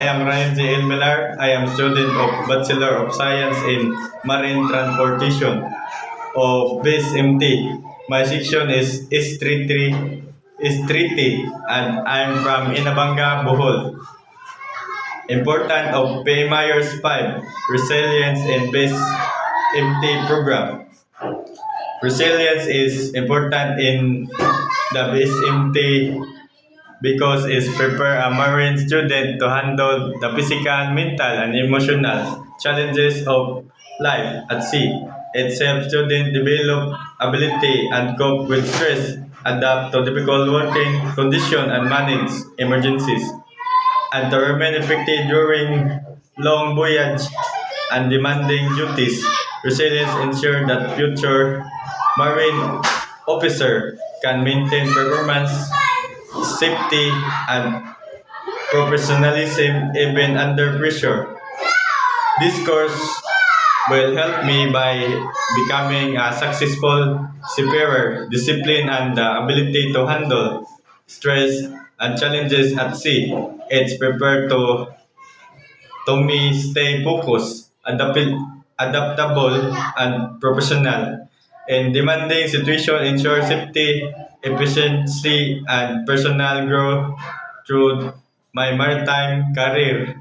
I am Ryan J. L. Millar. I am student of Bachelor of Science in Marine Transportation of BASE MT. My section is S33 and I am from Inabanga, Bohol. Important of PMIRS 5, Resilience in BASE MT program. Resilience is important in the BASE MT because it prepares a marine student to handle the physical, mental, and emotional challenges of life at sea. It helps students develop ability and cope with stress, adapt to difficult working conditions, and manage emergencies, and to remain effective during long voyage and demanding duties. Resilience ensures that future marine officer can maintain performance, safety, and professionalism even under pressure. This course will help me by becoming a successful seafarer, discipline, and the ability to handle stress and challenges at sea. It's prepared to me stay focused, adaptable, and professional. In demanding situation, ensure safety, efficiency, and personal growth through my maritime career.